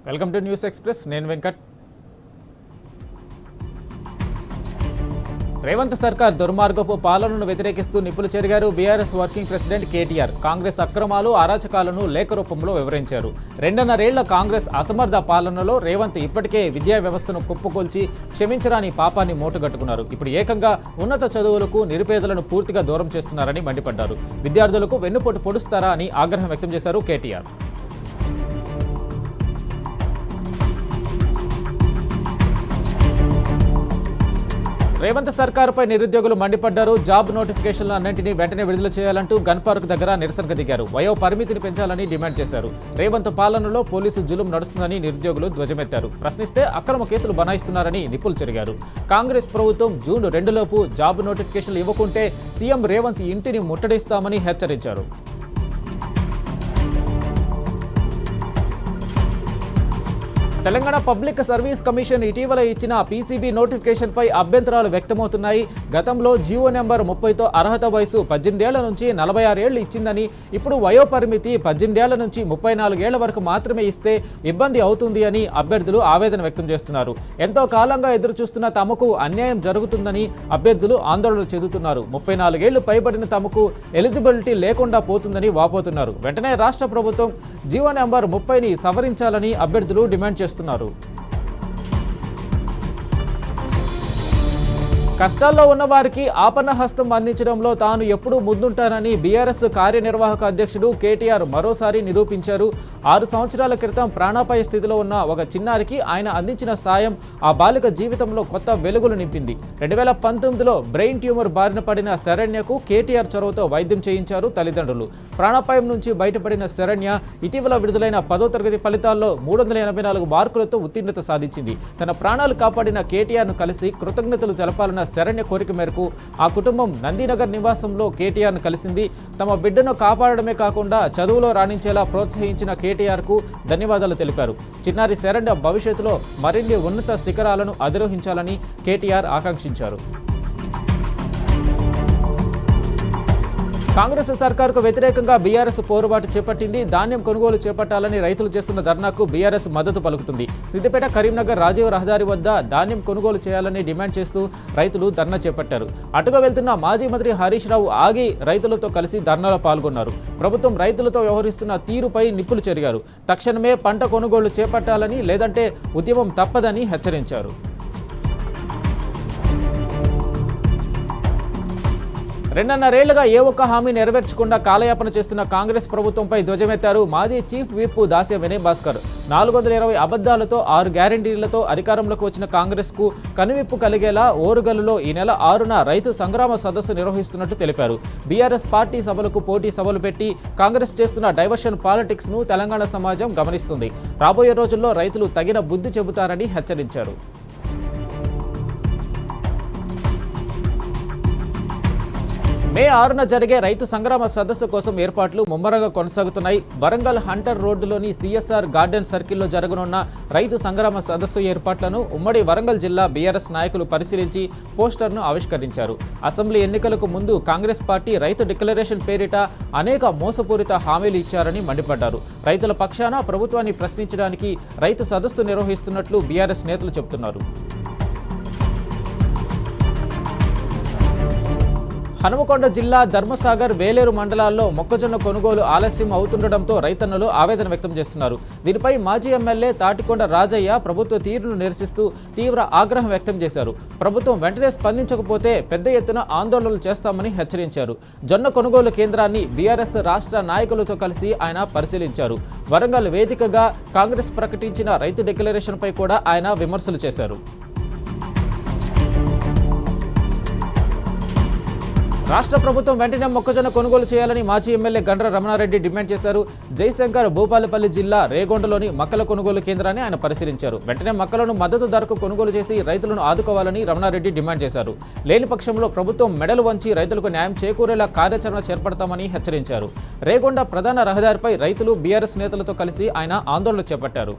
Welcome to news express. నేను వెంకట్. రేవంత్ సర్కార్ దుర్మార్గపు పాలనను వ్యతిరేకిస్తూ నిప్పులు చెరిగారు BRS working president KTR. Congress అక్రమాలు, అరాచకాలను లేఖ రూపంలో వివరించారు. 2.5 ఏళ్ల కాంగ్రెస్ అసమర్థ పాలనలో రేవంత్ ఇప్పటికే విద్యా వ్యవస్థను కుప్పకొల్చి క్షమించరాని పాపాన్ని మూటగట్టుకున్నారు. ఇప్పుడు ఏకంగా ఉన్నత చదువులకు నిరుపేదలను పూర్తిగా దూరం చేస్తున్నారని మండిపడ్డారు. విద్యార్థులకు వెన్నుపోటు పొడుస్తారా అని ఆగ్రహం వ్యక్తం చేశారు కేటీఆర్. రేవంత్ సర్కారుపై నిరుద్యోగులు మండిపడ్డారు. జాబ్ నోటిఫికేషన్లు అన్నింటినీ వెంటనే విడుదల చేయాలంటూ గన్ పార్క్ దగ్గర నిరసనకు దిగారు. వయో పరిమితిని పెంచాలని డిమాండ్ చేశారు. రేవంత్ పాలనలో పోలీసు జులుం నడుస్తుందని నిరుద్యోగులు ధ్వజమెత్తారు. ప్రశ్నిస్తే అక్రమ కేసులు బనాయిస్తున్నారని నిప్పులు చెరిగారు. కాంగ్రెస్ ప్రభుత్వం జూన్ 2లోపు జాబ్ నోటిఫికేషన్లు ఇవ్వకుంటే సీఎం రేవంత్ ఇంటిని ముట్టడిస్తామని హెచ్చరించారు. తెలంగాణ పబ్లిక్ సర్వీస్ కమిషన్ ఇటీవల ఇచ్చిన పీసీబీ నోటిఫికేషన్పై అభ్యంతరాలు వ్యక్తమవుతున్నాయి. గతంలో జీవో నెంబర్ 30తో అర్హత వయసు 18 ఏళ్ల నుంచి 46 ఏళ్లు ఇచ్చిందని, ఇప్పుడు వయోపరిమితి 18 ఏళ్ల నుంచి 34 ఏళ్ల వరకు మాత్రమే ఇస్తే ఇబ్బంది అవుతుంది అని అభ్యర్థులు ఆవేదన వ్యక్తం చేస్తున్నారు. ఎంతో కాలంగా ఎదురుచూస్తున్న తమకు అన్యాయం జరుగుతుందని అభ్యర్థులు ఆందోళన చెందుతున్నారు. 34 ఏళ్లు పైబడిన తమకు ఎలిజిబిలిటీ లేకుండా పోతుందని వాపోతున్నారు. వెంటనే రాష్ట్ర ప్రభుత్వం జీవో నెంబర్ 30ని సవరించాలని అభ్యర్థులు డిమాండ్ చేస్తున్నారు. కష్టాల్లో ఉన్న వారికి ఆపన్న హస్తం అందించడంలో తాను ఎప్పుడూ ముందుంటానని బీఆర్ఎస్ కార్యనిర్వాహక అధ్యక్షుడు కేటీఆర్ మరోసారి నిరూపించారు. 6 సంవత్సరాల క్రితం ప్రాణాపాయ స్థితిలో ఉన్న ఒక చిన్నారికి ఆయన అందించిన సాయం ఆ బాలిక జీవితంలో కొత్త వెలుగులు నింపింది. 2019లో బ్రెయిన్ ట్యూమర్ బారిన పడిన శరణ్యకు కేటీఆర్ చొరవతో వైద్యం చేయించారు తల్లిదండ్రులు. ప్రాణాపాయం నుంచి బయటపడిన శరణ్య ఇటీవల విడుదలైన 10వ తరగతి ఫలితాల్లో 384 మార్కులతో ఉత్తీర్ణత సాధించింది. తన ప్రాణాలు కాపాడిన కేటీఆర్ను కలిసి కృతజ్ఞతలు తెలపాలన్న శరణ్య కోరిక మేరకు ఆ కుటుంబం నందినగర్ నివాసంలో కేటీఆర్ను కలిసింది. తమ బిడ్డను కాపాడడమే కాకుండా చదువులో రాణించేలా ప్రోత్సహించిన కేటీఆర్కు ధన్యవాదాలు తెలిపారు. చిన్నారి శరణ్య భవిష్యత్తులో మరిన్ని ఉన్నత శిఖరాలను అధిరోహించాలని కేటీఆర్ ఆకాంక్షించారు. కాంగ్రెస్ సర్కారుకు వ్యతిరేకంగా బీఆర్ఎస్ పోరుబాటు చేపట్టింది. ధాన్యం కొనుగోలు చేపట్టాలని రైతులు చేస్తున్న ధర్నాకు బీఆర్ఎస్ మద్దతు పలుకుతుంది. సిద్దిపేట, కరీంనగర్ రాజీవ్ రహదారి వద్ద ధాన్యం కొనుగోలు చేయాలని డిమాండ్ చేస్తూ రైతులు ధర్నా చేపట్టారు. అటుగా వెళ్తున్న మాజీ మంత్రి హరీష్ రావు ఆగి రైతులతో కలిసి ధర్నాలో పాల్గొన్నారు. ప్రభుత్వం రైతులతో వ్యవహరిస్తున్న తీరుపై నిప్పులు చెరిగారు. తక్షణమే పంట కొనుగోలు చేపట్టాలని, లేదంటే ఉద్యమం తప్పదని హెచ్చరించారు. 2.5 ఏళ్లుగా ఏ ఒక్క హామీ నెరవేర్చకుండా కాలయాపన చేస్తున్న కాంగ్రెస్ ప్రభుత్వంపై ధ్వజమెత్తారు మాజీ చీఫ్ విప్ దాస్య వినయ్ భాస్కర్. 420 అబద్ధాలతో 6 గ్యారంటీలతో అధికారంలోకి వచ్చిన కాంగ్రెస్కు కనువిప్పు కలిగేలా ఓరుగల్లులో ఈ నెల 6న రైతు సంగ్రామ సదస్సు నిర్వహిస్తున్నట్టు తెలిపారు. బీఆర్ఎస్ పార్టీ సభలకు పోటీ సభలు పెట్టి కాంగ్రెస్ చేస్తున్న డైవర్షన్ పాలిటిక్స్ ను తెలంగాణ సమాజం గమనిస్తుంది. రాబోయే రోజుల్లో రైతులు తగిన బుద్ధి చెబుతారని హెచ్చరించారు. మే 6న జరిగే రైతు సంగ్రామ సదస్సు కోసం ఏర్పాట్లు ముమ్మరంగా కొనసాగుతున్నాయి. వరంగల్ హంటర్ రోడ్డులోని సిఎస్ఆర్ గార్డెన్ సర్కిల్లో జరగనున్న రైతు సంగ్రామ సదస్సు ఏర్పాట్లను ఉమ్మడి వరంగల్ జిల్లా బీఆర్ఎస్ నాయకులు పరిశీలించి పోస్టర్ను ఆవిష్కరించారు. అసెంబ్లీ ఎన్నికలకు ముందు కాంగ్రెస్ పార్టీ రైతు డిక్లరేషన్ పేరిట అనేక మోసపూరిత హామీలు ఇచ్చారని మండిపడ్డారు. రైతుల పక్షాన ప్రభుత్వాన్ని ప్రశ్నించడానికి రైతు సదస్సు నిర్వహిస్తున్నట్లు బీఆర్ఎస్ నేతలు చెబుతున్నారు. హనుమకొండ జిల్లా ధర్మసాగర్, వేలేరు మండలాల్లో మొక్కజొన్న కొనుగోలు ఆలస్యం అవుతుండటంతో రైతన్నలు ఆవేదన వ్యక్తం చేస్తున్నారు. దీనిపై మాజీ ఎమ్మెల్యే తాటికొండ రాజయ్య ప్రభుత్వ తీరును నిరసిస్తూ తీవ్ర ఆగ్రహం వ్యక్తం చేశారు. ప్రభుత్వం వెంటనే స్పందించకపోతే పెద్ద ఎత్తున ఆందోళనలు చేస్తామని హెచ్చరించారు. జొన్న కొనుగోలు కేంద్రాన్ని బీఆర్ఎస్ రాష్ట్ర నాయకులతో కలిసి ఆయన పరిశీలించారు. వరంగల్ వేదికగా కాంగ్రెస్ ప్రకటించిన రైతు డిక్లరేషన్పై కూడా ఆయన విమర్శలు చేశారు. రాష్ట్ర ప్రభుత్వం వెంటనే మొక్కజొన్న కొనుగోలు చేయాలని మాజీ ఎమ్మెల్యే గండ్ర రమణారెడ్డి డిమాండ్ చేశారు. జయశంకర్ భూపాలపల్లి జిల్లా రేగొండలోని మక్కల కొనుగోలు కేంద్రాన్ని ఆయన పరిశీలించారు. వెంటనే మక్కలను మద్దతు ధరకు కొనుగోలు చేసి రైతులను ఆదుకోవాలని రమణారెడ్డి డిమాండ్ చేశారు. లేని పక్షంలో ప్రభుత్వం మెడలు వంచి రైతులకు న్యాయం చేకూరేలా కార్యాచరణ చేపడతామని హెచ్చరించారు. రేగొండ ప్రధాన రహదారిపై రైతులు బీఆర్ఎస్ నేతలతో కలిసి ఆయన ఆందోళన చేపట్టారు.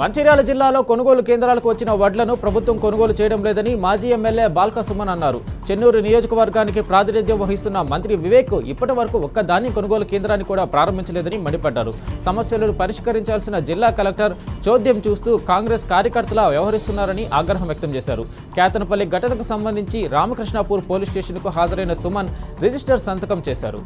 మంచిర్యాల జిల్లాలో కొనుగోలు కేంద్రాలకు వచ్చిన వడ్లను ప్రభుత్వం కొనుగోలు చేయడం లేదని మాజీ ఎమ్మెల్యే బాల్క సుమన్ అన్నారు. చెన్నూరు నియోజకవర్గానికి ప్రాతినిధ్యం వహిస్తున్న మంత్రి వివేక్ ఇప్పటి వరకు ఒక్క ధాన్యం కొనుగోలు కేంద్రాన్ని కూడా ప్రారంభించలేదని మండిపడ్డారు. సమస్యలను పరిష్కరించాల్సిన జిల్లా కలెక్టర్ చోద్యం చూస్తూ కాంగ్రెస్ కార్యకర్తలా వ్యవహరిస్తున్నారని ఆగ్రహం వ్యక్తం చేశారు. కేతనపల్లి ఘటనకు సంబంధించి రామకృష్ణాపూర్ పోలీస్ స్టేషన్కు హాజరైన సుమన్ రిజిస్టర్ సంతకం చేశారు.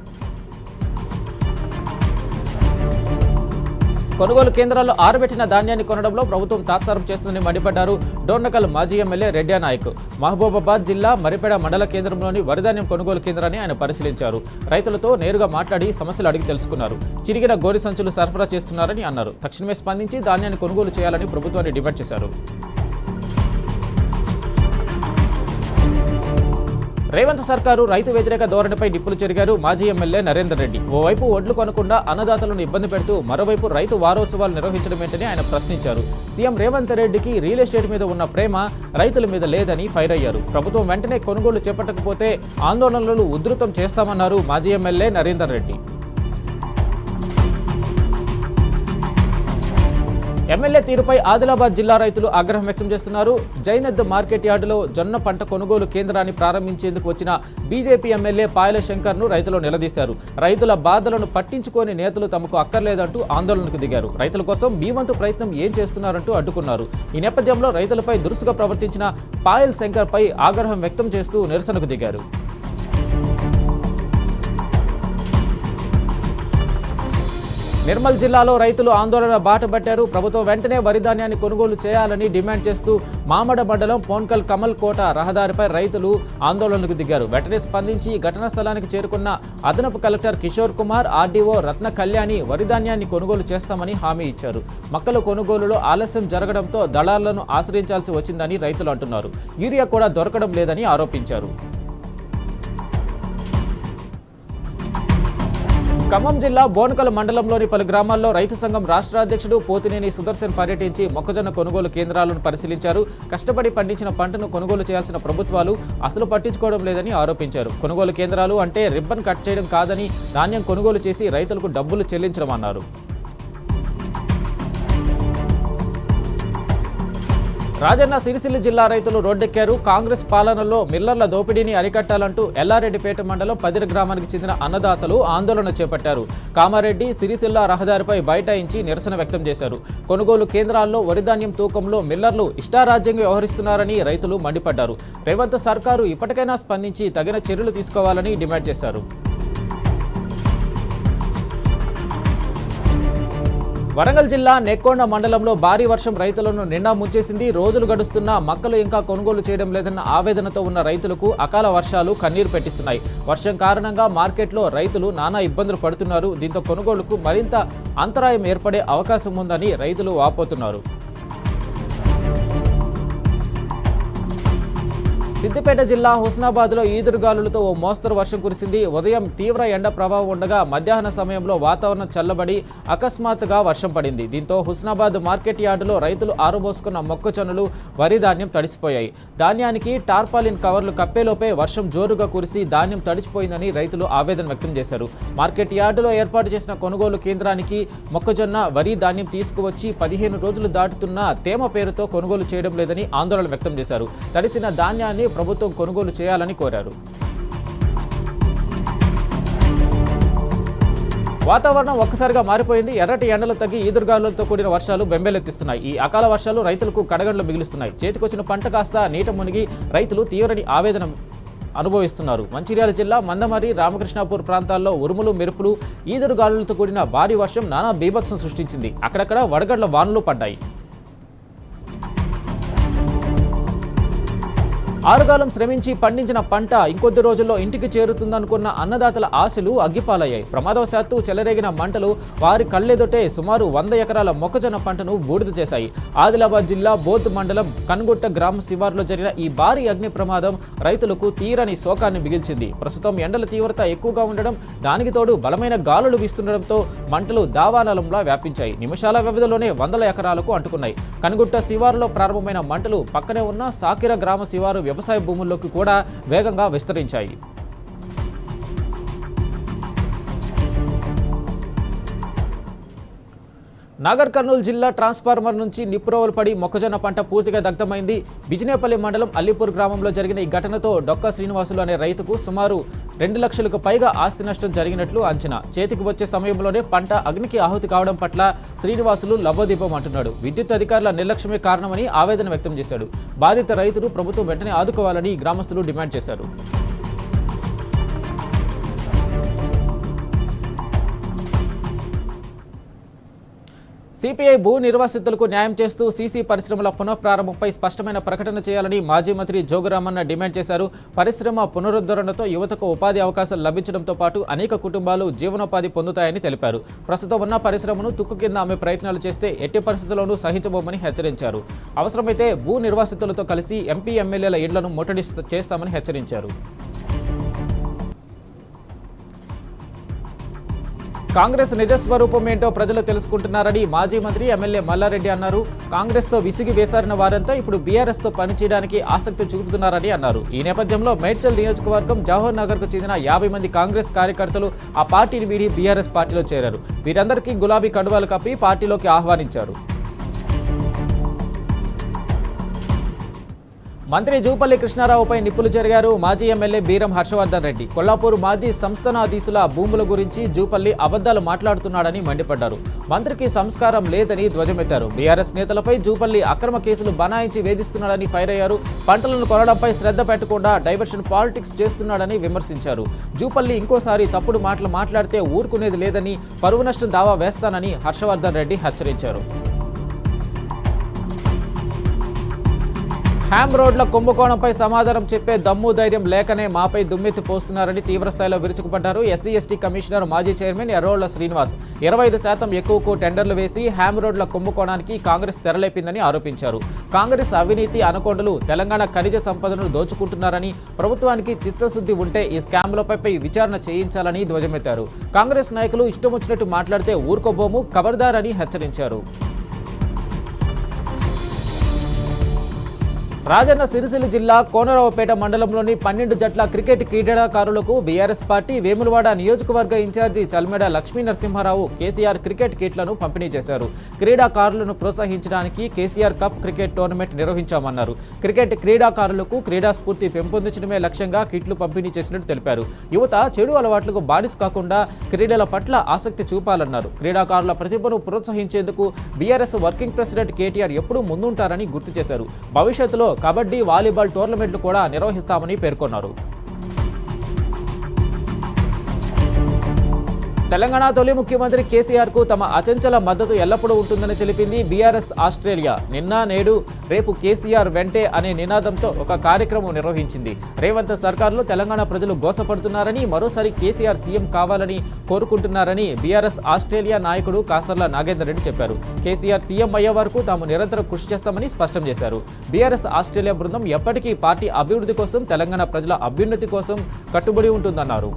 కొనుగోలు కేంద్రాల్లో ఆరబెట్టిన ధాన్యాన్ని కొనడంలో ప్రభుత్వం తాత్సారం చేస్తుందని మండిపడ్డారు. డోర్నకల్ మాజీ ఎమ్మెల్యే రెడ్డి నాయక్ మహబూబాబాద్ జిల్లా మరిపేడ మండల కేంద్రంలోని వరిధాన్యం కొనుగోలు కేంద్రాన్ని ఆయన పరిశీలించారు. రైతులతో నేరుగా మాట్లాడి సమస్యలు అడిగి తెలుసుకున్నారు. చిరిగిన గోరి సంచులు సరఫరా చేస్తున్నారని అన్నారు. తక్షణమే స్పందించి ధాన్యాన్ని కొనుగోలు చేయాలని ప్రభుత్వాన్ని డిమాండ్ చేశారు. రేవంత్ సర్కారు రైతు వ్యతిరేక ధోరణిపై నిప్పులు చెరిగారు మాజీ ఎమ్మెల్యే నరేందర్ రెడ్డి. ఓవైపు ఒడ్లు కొనకుండా అన్నదాతలను ఇబ్బంది పెడుతూ మరోవైపు రైతు వారోత్సవాలు నిర్వహించడమేంటని ఆయన ప్రశ్నించారు. సీఎం రేవంత్ రెడ్డికి రియల్ ఎస్టేట్ మీద ఉన్న ప్రేమ రైతుల మీద లేదని ఫైర్ అయ్యారు. ప్రభుత్వం వెంటనే కొనుగోలు చేపట్టకపోతే ఆందోళనలు ఉధృతం చేస్తామన్నారు మాజీ ఎమ్మెల్యే నరేందర్ రెడ్డి. ఎమ్మెల్యే తీరుపై ఆదిలాబాద్ జిల్లా రైతులు ఆగ్రహం వ్యక్తం చేస్తున్నారు. జైనద్ మార్కెట్ యార్డులో జొన్న పంట కొనుగోలు కేంద్రాన్ని ప్రారంభించేందుకు వచ్చిన బీజేపీ ఎమ్మెల్యే పాయల శంకర్ను రైతులు నిలదీశారు. రైతుల బాధలను పట్టించుకోని నేతలు తమకు అక్కర్లేదంటూ ఆందోళనకు దిగారు. రైతుల కోసం మీ వంతు ప్రయత్నం ఏం చేస్తున్నారంటూ అడ్డుకున్నారు. ఈ నేపథ్యంలో రైతులపై దురుసుగా ప్రవర్తించిన పాయల్ శంకర్పై ఆగ్రహం వ్యక్తం చేస్తూ నిరసనకు దిగారు. నిర్మల్ జిల్లాలో రైతులు ఆందోళన బాటపట్టారు. ప్రభుత్వం వెంటనే వరి ధాన్యాన్ని కొనుగోలు చేయాలని డిమాండ్ చేస్తూ మామడ మండలం పోన్కల్ కమల్ కోట రహదారిపై రైతులు ఆందోళనకు దిగారు. వెంటనే స్పందించి ఘటనా స్థలానికి చేరుకున్న అదనపు కలెక్టర్ కిషోర్ కుమార్, ఆర్డీఓ రత్న కళ్యాణి వరి ధాన్యాన్ని కొనుగోలు చేస్తామని హామీ ఇచ్చారు. మొక్కల కొనుగోలులో ఆలస్యం జరగడంతో దళారులను ఆశ్రయించాల్సి వచ్చిందని రైతులు అంటున్నారు. యూరియా కూడా దొరకడం లేదని ఆరోపించారు. ఖమ్మం జిల్లా బోనకల్ మండలంలోని పలు గ్రామాల్లో రైతు సంఘం రాష్ట్ర అధ్యక్షుడు పోతినేని సుదర్శన్ పర్యటించి మొక్కజొన్న కొనుగోలు కేంద్రాలను పరిశీలించారు. కష్టపడి పండించిన పంటను కొనుగోలు చేయాల్సిన ప్రభుత్వాలు అసలు పట్టించుకోవడం లేదని ఆరోపించారు. కొనుగోలు కేంద్రాలు అంటే రిబ్బన్ కట్ చేయడం కాదని ధాన్యం కొనుగోలు చేసి రైతులకు డబ్బులు చెల్లించడం అన్నారు. రాజన్న సిరిసిల్ల జిల్లా రైతులు రోడ్డెక్కారు. కాంగ్రెస్ పాలనలో మిల్లర్ల దోపిడీని అరికట్టాలంటూ ఎల్లారెడ్డిపేట మండలం పదిర గ్రామానికి చెందిన అన్నదాతలు ఆందోళన చేపట్టారు. కామారెడ్డి సిరిసిల్ల రహదారిపై బైఠాయించి నిరసన వ్యక్తం చేశారు. కొనుగోలు కేంద్రాల్లో వరిధాన్యం తూకంలో మిల్లర్లు ఇష్టారాజ్యంగా వ్యవహరిస్తున్నారని రైతులు మండిపడ్డారు. రేవంత్ సర్కారు ఇప్పటికైనా స్పందించి తగిన చర్యలు తీసుకోవాలని డిమాండ్ చేశారు. వరంగల్ జిల్లా నెక్కొండ మండలంలో భారీ వర్షం రైతులను నిండా ముంచేసింది. రోజులు గడుస్తున్నా మొక్కలు ఇంకా కొనుగోలు చేయడం లేదన్న ఆవేదనతో ఉన్న రైతులకు అకాల వర్షాలు కన్నీరు పెట్టిస్తున్నాయి. వర్షం కారణంగా మార్కెట్లో రైతులు నానా ఇబ్బందులు పడుతున్నారు. దీంతో కొనుగోలుకు మరింత అంతరాయం ఏర్పడే అవకాశం ఉందని రైతులు వాపోతున్నారు. సిద్దిపేట జిల్లా హుస్నాబాద్లో ఈదురుగాలులతో ఓ మోస్తరు వర్షం కురిసింది. ఉదయం తీవ్ర ఎండ ప్రభావం ఉండగా మధ్యాహ్న సమయంలో వాతావరణం చల్లబడి అకస్మాత్తుగా వర్షం పడింది. దీంతో హుస్నాబాద్ మార్కెట్ యార్డులో రైతులు ఆరబోసుకున్న మొక్కజొన్నలు, వరి ధాన్యం తడిసిపోయాయి. ధాన్యానికి టార్పాలిన్ కవర్లు కప్పేలోపే వర్షం జోరుగా కురిసి ధాన్యం తడిసిపోయిందని రైతులు ఆవేదన వ్యక్తం చేశారు. మార్కెట్ యార్డులో ఏర్పాటు చేసిన కొనుగోలు కేంద్రానికి మొక్కజొన్న, వరి ధాన్యం తీసుకువచ్చి 15 రోజులు దాటుతున్నా తేమ పేరుతో కొనుగోలు చేయడం లేదని ఆందోళన వ్యక్తం చేశారు. తడిసిన ధాన్యాన్ని ప్రభుత్వం కొనుగోలు చేయాలని కోరారు. వాతావరణం ఒక్కసారిగా మారిపోయింది. ఎర్రటి ఎండలు తగ్గి ఈదురుగాలులతో కూడిన వర్షాలు బెంబేలెత్తిస్తున్నాయి. ఈ అకాల వర్షాలు రైతులకు కడగండ్లు మిగులుస్తున్నాయి. చేతికొచ్చిన పంట కాస్త నీట మునిగి రైతులు తీవ్రని ఆవేదన అనుభవిస్తున్నారు. మంచిర్యాల జిల్లా మందమరి, రామకృష్ణాపూర్ ప్రాంతాల్లో ఉరుములు, మెరుపులు, ఈదురుగాలులతో కూడిన భారీ వర్షం నానా బీభత్సం సృష్టించింది. అక్కడక్కడ వడగళ్ల వానలు పడ్డాయి. ఆరుగాలం శ్రమించి పండించిన పంట ఇంకొద్ది రోజుల్లో ఇంటికి చేరుతుందనుకున్న అన్నదాతల ఆశలు అగ్గిపాలయ్యాయి. ప్రమాదవశాత్తు చెలరేగిన మంటలు వారి కళ్ళెదుటే సుమారు 100 ఎకరాల మొక్కజొన్న పంటను బూడిద చేశాయి. ఆదిలాబాద్ జిల్లా బోధ్ మండలం కన్గుట్ట గ్రామ శివారులో జరిగిన ఈ భారీ అగ్ని ప్రమాదం రైతులకు తీరని శోకాన్ని మిగిల్చింది. ప్రస్తుతం ఎండల తీవ్రత ఎక్కువగా ఉండడం, దానికి తోడు బలమైన గాలులు వీస్తుండటంతో మంటలు దావానలంలా వ్యాపించాయి. నిమిషాల వ్యవధిలోనే 100 ఎకరాలకు అంటుకున్నాయి. కన్గుట్ట శివారులో ప్రారంభమైన మంటలు పక్కనే ఉన్న సాకిర గ్రామ శివారు వ్యవసాయ భూముల్లోకి కూడా వేగంగా విస్తరించాయి. నాగర్ కర్నూలు జిల్లా ట్రాన్స్ఫార్మర్ నుంచి నిప్పురవ్వలు పడి మొక్కజొన్న పంట పూర్తిగా దగ్ధమైంది. బిజినేపల్లి మండలం అల్లిపూర్ గ్రామంలో జరిగిన ఈ ఘటనతో డొక్క శ్రీనివాసులు అనే రైతుకు సుమారు 2 లక్షలకు పైగా ఆస్తి నష్టం జరిగినట్లు అంచనా. చేతికి వచ్చే సమయంలోనే పంట అగ్నికి ఆహుతి కావడం పట్ల శ్రీనివాసులు లబ్బోదీపం అంటున్నాడు. విద్యుత్ అధికారుల నిర్లక్ష్యమే కారణమని ఆవేదన వ్యక్తం చేశాడు. బాధిత రైతును ప్రభుత్వం వెంటనే ఆదుకోవాలని గ్రామస్తులు డిమాండ్ చేశారు. సిపిఐ భూ నిర్వాసితులకు న్యాయం చేస్తూ సీసీ పరిశ్రమల పునఃప్రారంభంపై స్పష్టమైన ప్రకటన చేయాలని మాజీ మంత్రి జోగురామన్న డిమాండ్ చేశారు. పరిశ్రమ పునరుద్ధరణతో యువతకు ఉపాధి అవకాశాలు లభించడంతో పాటు అనేక కుటుంబాలు జీవనోపాధి పొందుతాయని తెలిపారు. ప్రస్తుతం ఉన్న పరిశ్రమను తుక్కు కింద అమ్మే ప్రయత్నాలు చేస్తే ఎట్టి పరిస్థితుల్లోనూ సహించబోమని హెచ్చరించారు. అవసరమైతే భూ నిర్వాసితులతో కలిసి ఎంపీ ఎమ్మెల్యేల ఇళ్లను ముట్టడి చేస్తామని హెచ్చరించారు. కాంగ్రెస్ నిజస్వరూపం ఏంటో ప్రజలు తెలుసుకుంటున్నారని మాజీ మంత్రి ఎమ్మెల్యే మల్లారెడ్డి అన్నారు. కాంగ్రెస్తో విసిగి వేసారిన వారంతా ఇప్పుడు బీఆర్ఎస్తో పనిచేయడానికి ఆసక్తి చూపుతున్నారని అన్నారు. ఈ నేపథ్యంలో మేడ్చల్ నియోజకవర్గం జవహర్ నగర్కు చెందిన 50 మంది కాంగ్రెస్ కార్యకర్తలు ఆ పార్టీని వీడి బీఆర్ఎస్ పార్టీలో చేరారు. వీరందరికీ గులాబీ కండువాలు కప్పి పార్టీలోకి ఆహ్వానించారు. మంత్రి జూపల్లి కృష్ణారావుపై నిప్పులు చెరిగారు మాజీ ఎమ్మెల్యే బీరం హర్షవర్ధన్ రెడ్డి. కొల్లాపూర్ మాజీ సంస్థానాధీశుల భూముల గురించి జూపల్లి అబద్ధాలు మాట్లాడుతున్నాడని మండిపడ్డారు. మంత్రికి సంస్కారం లేదని ధ్వజమెత్తారు. బీఆర్ఎస్ నేతలపై జూపల్లి అక్రమ కేసులు బనాయించి వేధిస్తున్నాడని ఫైర్ అయ్యారు. పంటలను కొనడంపై శ్రద్ధ పెట్టకుండా డైవర్షన్ పాలిటిక్స్ చేస్తున్నాడని విమర్శించారు. జూపల్లి ఇంకోసారి తప్పుడు మాటలు మాట్లాడితే ఊరుకునేది లేదని, పరువు నష్టం దావా వేస్తానని హర్షవర్ధన్ రెడ్డి హెచ్చరించారు. హ్యామ్ రోడ్ల కుంభకోణంపై సమాధానం చెప్పే దమ్ము ధైర్యం లేకనే మాపై దుమ్మెత్తి పోస్తున్నారని తీవ్రస్థాయిలో విరుచుకుపడ్డారు. ఎస్సీ ఎస్టీ కమిషనర్ మాజీ చైర్మన్ ఎర్రోళ్ల శ్రీనివాస్ 25% ఎక్కువకు టెండర్లు వేసి హ్యామ్ రోడ్ల కుంభకోణానికి కాంగ్రెస్ తెరలేపిందని ఆరోపించారు. కాంగ్రెస్ అవినీతి అనకొండలు తెలంగాణ ఖనిజ సంపదను దోచుకుంటున్నారని, ప్రభుత్వానికి చిత్తశుద్ధి ఉంటే ఈ స్కామ్లపై విచారణ చేయించాలని ధ్వజమెత్తారు. కాంగ్రెస్ నాయకులు ఇష్టం వచ్చినట్టు మాట్లాడితే ఊరుకోబోము, ఖబర్దార్ అని హెచ్చరించారు. రాజన్న సిరిసిల్ల జిల్లా కోనరావుపేట మండలంలోని 12 జట్ల క్రికెట్ క్రీడాకారులకు బీఆర్ఎస్ పార్టీ వేములవాడ నియోజకవర్గ incharge Chalmeda Lakshmi Narasimha Rao KCR cricket కిట్లను పంపిణీ చేశారు. క్రీడాకారులను ప్రోత్సహించడానికి కేసీఆర్ కప్ క్రికెట్ టోర్నమెంట్ నిర్వహించామన్నారు. క్రికెట్ క్రీడాకారులకు క్రీడా స్ఫూర్తి పెంపొందించడమే లక్ష్యంగా కిట్లు పంపిణీ చేసినట్టు తెలిపారు. యువత చెడు అలవాట్లకు బానిస కాకుండా క్రీడల పట్ల ఆసక్తి చూపాలన్నారు. క్రీడాకారుల ప్రతిభను ప్రోత్సహించేందుకు బీఆర్ఎస్ వర్కింగ్ ప్రెసిడెంట్ కేటీఆర్ ఎప్పుడూ ముందుంటారని గుర్తు చేశారు. భవిష్యత్తులో కబడ్డీ, వాలీబాల్ టోర్నమెంట్లు కూడా నిర్వహిస్తామని పేర్కొన్నారు. తెలంగాణ తొలి ముఖ్యమంత్రి కేసీఆర్ కు తమ అచంచల మద్దతు ఎల్లప్పుడూ ఉంటుందని తెలిపింది బీఆర్ఎస్ ఆస్ట్రేలియా. నిన్న నేడు రేపు కేసీఆర్ వెంటే అనే నినాదంతో ఒక కార్యక్రమం నిర్వహించింది. రేవంత్ సర్కార్లో తెలంగాణ ప్రజలు గోసపడుతున్నారని, మరోసారి కేసీఆర్ సీఎం కావాలని కోరుకుంటున్నారని బీఆర్ఎస్ ఆస్ట్రేలియా నాయకుడు కాసర్ల నాగేందర్ రెడ్డి చెప్పారు. కేసీఆర్ సీఎం అయ్యే వరకు తాము నిరంతరం కృషి చేస్తామని స్పష్టం చేశారు. బీఆర్ఎస్ ఆస్ట్రేలియా బృందం ఎప్పటికీ పార్టీ అభివృద్ధి కోసం, తెలంగాణ ప్రజల అభ్యున్నతి కోసం కట్టుబడి ఉంటుందన్నారు.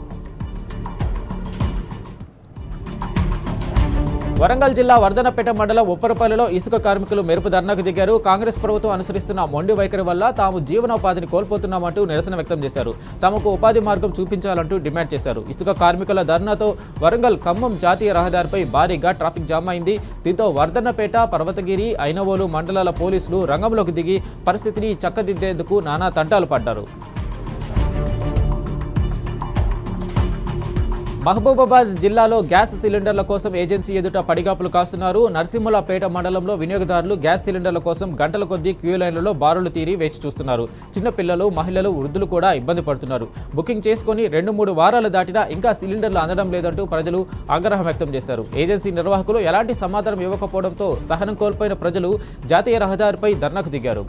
వరంగల్ జిల్లా వర్ధనపేట మండలం ఉప్పరపల్లిలో ఇసుక కార్మికులు మెరుపు ధర్నాకు దిగారు. కాంగ్రెస్ ప్రభుత్వం అనుసరిస్తున్న మొండి వైఖరి వల్ల తాము జీవనోపాధిని కోల్పోతున్నామంటూ నిరసన వ్యక్తం చేశారు. తమకు ఉపాధి మార్గం చూపించాలంటూ డిమాండ్ చేశారు. ఇసుక కార్మికుల ధర్నాతో వరంగల్ ఖమ్మం జాతీయ రహదారిపై భారీగా ట్రాఫిక్ జామ్ అయింది. దీంతో వర్ధనపేట, పర్వతగిరి, ఐనవోలు మండలాల పోలీసులు రంగంలోకి దిగి పరిస్థితిని చక్కదిద్దేందుకు నానా తంటాలు పడ్డారు. మహబూబాబాద్ జిల్లాలో గ్యాస్ సిలిండర్ల కోసం ఏజెన్సీ ఎదుట పడిగాపులు కాస్తున్నారు. నరసింహులపేట మండలంలో వినియోగదారులు గ్యాస్ సిలిండర్ల కోసం గంటల కొద్దీ క్యూ లైన్లలో బారులు తీరి వేచి చూస్తున్నారు. చిన్నపిల్లలు, మహిళలు, వృద్ధులు కూడా ఇబ్బంది పడుతున్నారు. బుకింగ్ చేసుకుని 2-3 వారాలు దాటినా ఇంకా సిలిండర్లు అందడం లేదంటూ ప్రజలు ఆగ్రహం వ్యక్తం చేశారు. ఏజెన్సీ నిర్వాహకులు ఎలాంటి సమాధానం ఇవ్వకపోవడంతో సహనం కోల్పోయిన ప్రజలు జాతీయ రహదారిపై ధర్నాకు దిగారు.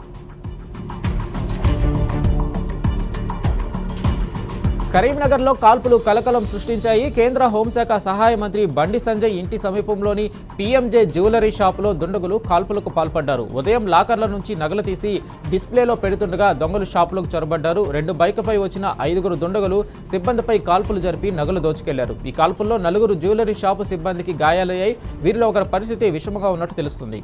కరీంనగర్లో కాల్పులు కలకలం సృష్టించాయి. కేంద్ర హోంశాఖ సహాయ మంత్రి బండి సంజయ్ ఇంటి సమీపంలోని పీఎంజే జ్యువెలరీ షాపులో దుండగులు కాల్పులకు పాల్పడ్డారు. ఉదయం లాకర్ల నుంచి నగలు తీసి డిస్ప్లేలో పెడుతుండగా దొంగలు షాపులోకి చొరబడ్డారు. 2 బైకుపై వచ్చిన 5 దుండగులు సిబ్బందిపై కాల్పులు జరిపి నగలు దోచుకెళ్లారు. ఈ కాల్పుల్లో 4 జ్యువెలరీ షాపు సిబ్బందికి గాయాలయ్యాయి. వీరిలో ఒకరి పరిస్థితి విషమంగా ఉన్నట్టు తెలుస్తుంది.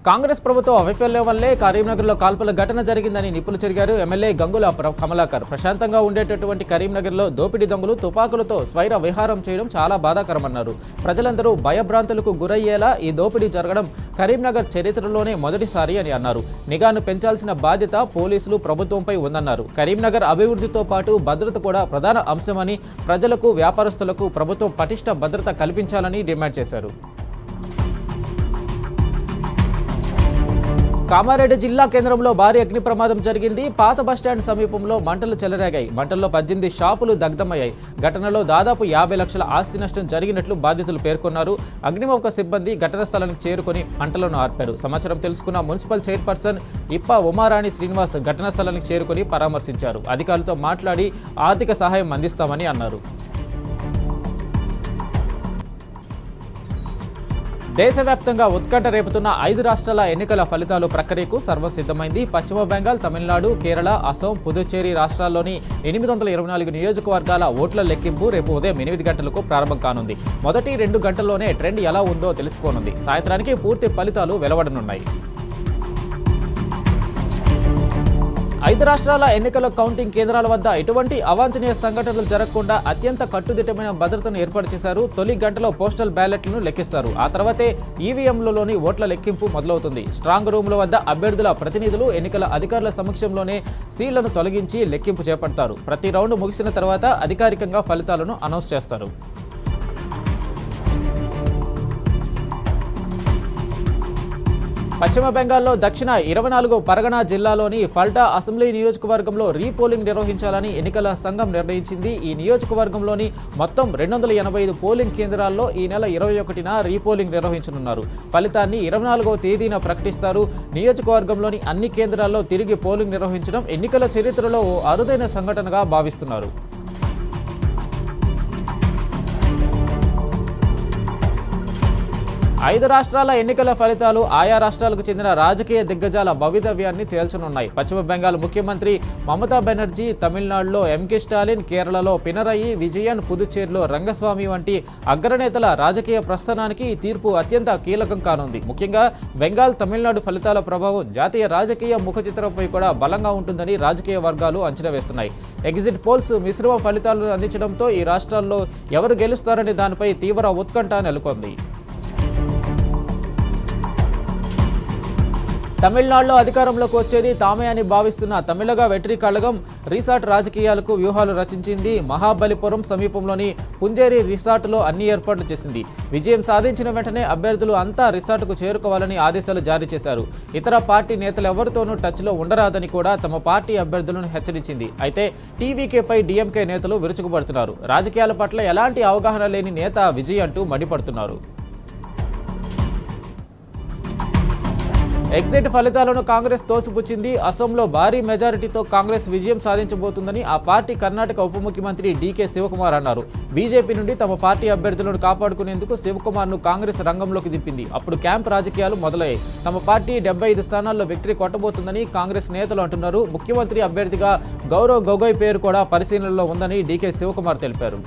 కాంగ్రెస్ ప్రభుత్వం వైఫల్యం వల్లే కరీంనగర్లో కాల్పుల ఘటన జరిగిందని నిప్పులు చెరిగారు ఎమ్మెల్యే గంగుల కమలాకర్. ప్రశాంతంగా ఉండేటటువంటి కరీంనగర్లో దోపిడీ దొంగలు తుపాకులతో స్వైర విహారం చేయడం చాలా బాధాకరమన్నారు. ప్రజలందరూ భయభ్రాంతులకు గురయ్యేలా ఈ దోపిడీ జరగడం కరీంనగర్ చరిత్రలోనే మొదటిసారి అని అన్నారు. నిఘాను పెంచాల్సిన బాధ్యత పోలీసులు ప్రభుత్వంపై ఉందన్నారు. కరీంనగర్ అభివృద్ధితో పాటు భద్రత కూడా ప్రధాన అంశమని, ప్రజలకు వ్యాపారస్తులకు ప్రభుత్వం పటిష్ట భద్రత కల్పించాలని డిమాండ్ చేశారు. కామారెడ్డి జిల్లా కేంద్రంలో భారీ అగ్ని ప్రమాదం జరిగింది. పాత బస్టాండ్ సమీపంలో మంటలు చెలరేగాయి. మంటల్లో 18 షాపులు దగ్ధమయ్యాయి. ఘటనలో దాదాపు 50 లక్షల ఆస్తి నష్టం జరిగినట్లు బాధితులు పేర్కొన్నారు. అగ్నిమాపక సిబ్బంది ఘటనా స్థలానికి చేరుకుని మంటలను ఆర్పారు. సమాచారం తెలుసుకున్న మున్సిపల్ చైర్పర్సన్ ఇప్ప ఉమారాణి శ్రీనివాస్ ఘటనా స్థలానికి చేరుకుని పరామర్శించారు. అధికారులతో మాట్లాడి ఆర్థిక సహాయం అందిస్తామని అన్నారు. దేశవ్యాప్తంగా ఉత్కంఠ రేపుతున్న 5 రాష్ట్రాల ఎన్నికల ఫలితాలు ప్రక్రియకు సర్వం సిద్ధమైంది. పశ్చిమ బెంగాల్, తమిళనాడు, కేరళ, అసోం, పుదుచ్చేరి రాష్ట్రాల్లోని 824 నియోజకవర్గాల ఓట్ల లెక్కింపు రేపు ఉదయం 8 గంటలకు ప్రారంభం కానుంది. మొదటి 2 గంటల్లోనే ట్రెండ్ ఎలా ఉందో తెలిసిపోనుంది. సాయంత్రానికి పూర్తి ఫలితాలు వెలువడనున్నాయి. 5 రాష్ట్రాల ఎన్నికల కౌంటింగ్ కేంద్రాల వద్ద ఎటువంటి అవాంఛనీయ సంఘటనలు జరగకుండా అత్యంత కట్టుదిట్టమైన భద్రతను ఏర్పాటు చేశారు. తొలి గంటలో పోస్టల్ బ్యాలెట్లను లెక్కిస్తారు. ఆ తర్వాతే ఈవీఎంలలోని ఓట్ల లెక్కింపు మొదలవుతుంది. స్ట్రాంగ్ రూమ్ల వద్ద అభ్యర్థుల ప్రతినిధులు ఎన్నికల అధికారుల సమక్షంలోనే సీళ్లను తొలగించి లెక్కింపు చేపడతారు. ప్రతి రౌండ్ ముగిసిన తర్వాత అధికారికంగా ఫలితాలను అనౌన్స్ చేస్తారు. పశ్చిమ బెంగాల్లో దక్షిణ 24 పరగనా జిల్లాలోని ఫల్టా అసెంబ్లీ నియోజకవర్గంలో రీపోలింగ్ నిర్వహించాలని ఎన్నికల సంఘం నిర్ణయించింది. ఈ నియోజకవర్గంలోని మొత్తం 285 పోలింగ్ కేంద్రాల్లో ఈ నెల 21న రీపోలింగ్ నిర్వహించనున్నారు. ఫలితాన్ని 24వ తేదీన ప్రకటిస్తారు. నియోజకవర్గంలోని అన్ని కేంద్రాల్లో తిరిగి పోలింగ్ నిర్వహించడం ఎన్నికల చరిత్రలో ఓ అరుదైన సంఘటనగా భావిస్తున్నారు. 5 రాష్ట్రాల ఎన్నికల ఫలితాలు ఆయా రాష్ట్రాలకు చెందిన రాజకీయ దిగ్గజాల భవితవ్యాన్ని తేల్చనున్నాయి. పశ్చిమ బెంగాల్ ముఖ్యమంత్రి మమతా బెనర్జీ, తమిళనాడులో ఎంకే స్టాలిన్, కేరళలో పినరయి విజయన్, పుదుచ్చేరిలో రంగస్వామి వంటి అగ్రనేతల రాజకీయ ప్రస్థానానికి ఈ తీర్పు అత్యంత కీలకం కానుంది. ముఖ్యంగా బెంగాల్, తమిళనాడు ఫలితాల ప్రభావం జాతీయ రాజకీయ ముఖచిత్రంపై కూడా బలంగా ఉంటుందని రాజకీయ వర్గాలు అంచనా వేస్తున్నాయి. ఎగ్జిట్ పోల్స్ మిశ్రమ ఫలితాలను అందించడంతో ఈ రాష్ట్రాల్లో ఎవరు గెలుస్తారనే దానిపై తీవ్ర ఉత్కంఠ నెలకొంది. తమిళనాడులో అధికారంలోకి వచ్చేది తామే అని భావిస్తున్న తమిళగ వెట్రి కళగం రిసార్ట్ రాజకీయాలకు వ్యూహాలు రచించింది. మహాబలిపురం సమీపంలోని పుంజేరి రిసార్టులో అన్ని ఏర్పాట్లు చేసింది. విజయం సాధించిన వెంటనే అభ్యర్థులు అంతా రిసార్టుకు చేరుకోవాలని ఆదేశాలు జారీ చేశారు. ఇతర పార్టీ నేతలు ఎవరితోనూ టచ్లో ఉండరాదని కూడా తమ పార్టీ అభ్యర్థులను హెచ్చరించింది. అయితే టీవీకేపై డీఎంకే నేతలు విరుచుకుపడుతున్నారు. రాజకీయాల పట్ల ఎలాంటి అవగాహన లేని నేత విజయ్ అంటూ మండిపడుతున్నారు. ఎగ్జిట్ ఫలితాలను కాంగ్రెస్ తోసిపుచ్చింది. అసోంలో భారీ మెజారిటీతో కాంగ్రెస్ విజయం సాధించబోతుందని ఆ పార్టీ కర్ణాటక ఉప ముఖ్యమంత్రి డీకే శివకుమార్ అన్నారు. బీజేపీ నుండి తమ పార్టీ అభ్యర్థులను కాపాడుకునేందుకు శివకుమార్ను కాంగ్రెస్ రంగంలోకి దింపింది. అప్పుడు క్యాంప్ రాజకీయాలు మొదలయ్యాయి. తమ పార్టీ 75 స్థానాల్లో విక్టరీ కొట్టబోతుందని కాంగ్రెస్ నేతలు అంటున్నారు. ముఖ్యమంత్రి అభ్యర్థిగా గౌరవ్ గొగోయ్ పేరు కూడా పరిశీలనలో ఉందని డీకే శివకుమార్ తెలిపారు.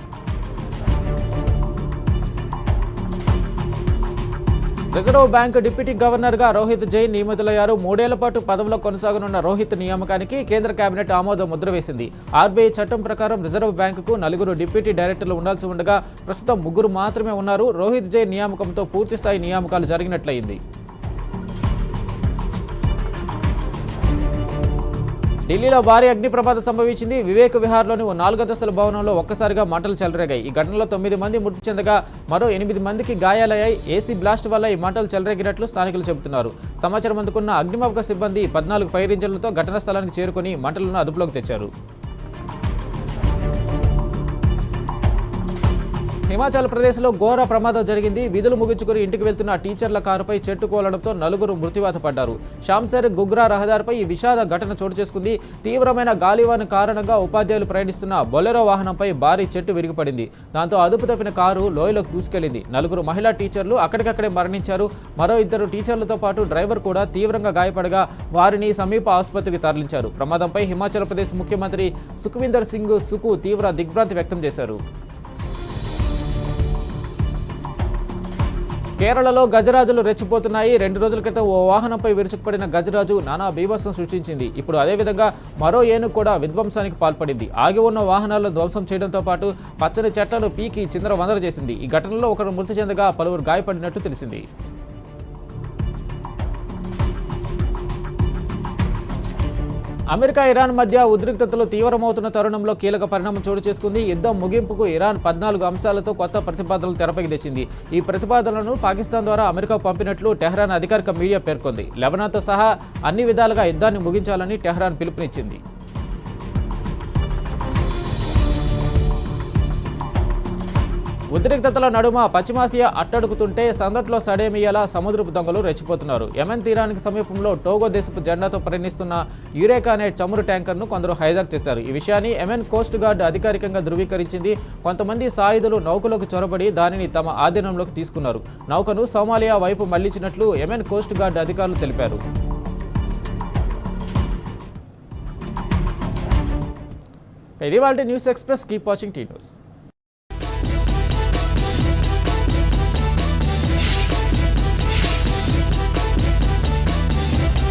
రిజర్వ్ బ్యాంక్ డిప్యూటీ గవర్నర్గా రోహిత్ జైన్ నియమితులయ్యారు. 3 ఏళ్ల పాటు పదవిలో కొనసాగనున్న రోహిత్ నియామకానికి కేంద్ర కేబినెట్ ఆమోద ముద్ర వేసింది. ఆర్బీఐ చట్టం ప్రకారం రిజర్వ్ బ్యాంకుకు 4 డిప్యూటీ డైరెక్టర్లు ఉండాల్సి ఉండగా ప్రస్తుతం 3 మాత్రమే ఉన్నారు. రోహిత్ జైన్ నియామకంతో పూర్తిస్థాయి నియామకాలు జరిగినట్లయింది. ఢిల్లీలో భారీ అగ్ని ప్రమాదం సంభవించింది. వివేక్ విహార్లోని ఓ 4 అంతస్తుల భవనంలో ఒక్కసారిగా మంటలు చెలరేగాయి. ఈ ఘటనలో 9 మంది మృతి చెందగా మరో 8 మందికి గాయాలయ్యాయి. ఏసీ బ్లాస్ట్ వల్ల ఈ మంటలు చెలరేగినట్లు స్థానికులు చెబుతున్నారు. సమాచారం అందుకున్న అగ్నిమాపక సిబ్బంది 14 ఫైర్ ఇంజన్లతో ఘటనా స్థలానికి చేరుకుని మంటలను అదుపులోకి తెచ్చారు. హిమాచల్ ప్రదేశ్లో ఘోర ప్రమాదం జరిగింది. విధులు ముగించుకుని ఇంటికి వెళ్తున్న టీచర్ల కారుపై చెట్టు కోలడంతో 4 మృత్యువాత పడ్డారు. షామ్సర్ గుగ్రా రహదారిపై ఈ విషాద ఘటన చోటు చేసుకుంది. తీవ్రమైన గాలివాన కారణంగా ఉపాధ్యాయులు ప్రయాణిస్తున్న బొలెరో వాహనంపై భారీ చెట్టు విరిగిపడింది. దాంతో అదుపు తప్పిన కారు లోయలోకి దూసుకెళ్లింది. 4 మహిళా టీచర్లు అక్కడికక్కడే మరణించారు. మరో 2 టీచర్లతో పాటు డ్రైవర్ కూడా తీవ్రంగా గాయపడగా వారిని సమీప ఆసుపత్రికి తరలించారు. ప్రమాదంపై హిమాచల్ ప్రదేశ్ ముఖ్యమంత్రి సుఖ్వీందర్ సింగ్ సుఖు తీవ్ర దిగ్భ్రాంతి వ్యక్తం చేశారు. కేరళలో గజరాజులు రెచ్చిపోతున్నాయి. 2 రోజుల క్రితం ఓ వాహనంపై విరుచుకుపడిన గజరాజు నానా బీభత్సం సృష్టించింది. ఇప్పుడు అదేవిధంగా మరో ఏనుగు కూడా విధ్వంసానికి పాల్పడింది. ఆగి ఉన్న వాహనాలను ధ్వంసం చేయడంతో పాటు పచ్చని చెట్లను పీకి చిందరవందర చేసింది. ఈ ఘటనలో ఒకరు మృతి చెందగా పలువురు గాయపడినట్లు తెలిసింది. అమెరికా ఇరాన్ మధ్య ఉద్రిక్తతలు తీవ్రమవుతున్న తరుణంలో కీలక పరిణామం చోటు చేసుకుంది. యుద్ధం ముగింపుకు ఇరాన్ 14 అంశాలతో కొత్త ప్రతిపాదనలు తెరపైకి తెచ్చింది. ఈ ప్రతిపాదనలను పాకిస్తాన్ ద్వారా అమెరికాకు పంపినట్లు టెహ్రాన్ అధికారిక మీడియా పేర్కొంది. లెబనాన్తో సహా అన్ని విధాలుగా యుద్ధాన్ని ముగించాలని టెహ్రాన్ పిలుపునిచ్చింది. ఉద్రిక్తతల నడుమ పశ్చిమాసియా అట్టడుగుతుంటే సందట్లో సడేమియాలా సముద్రపు దొంగలు రెచ్చిపోతున్నారు. యెమెన్ తీరానికి సమీపంలో టోగో దేశపు జెండాతో ప్రయాణిస్తున్న యురేకా అనే చమురు ట్యాంకర్ను కొందరు హైజాక్ చేశారు. ఈ విషయాన్ని యెమెన్ కోస్ట్ గార్డ్ అధికారికంగా ధృవీకరించింది. కొంతమంది సాయుధులు నౌకలోకి చొరబడి దానిని తమ ఆధీనంలోకి తీసుకున్నారు. నౌకను సోమాలియా వైపు మళ్లించినట్లు యెమెన్ కోస్ట్ గార్డ్ అధికారులు తెలిపారు. ఇది వాళ్ళ news express. Keep watching tea news.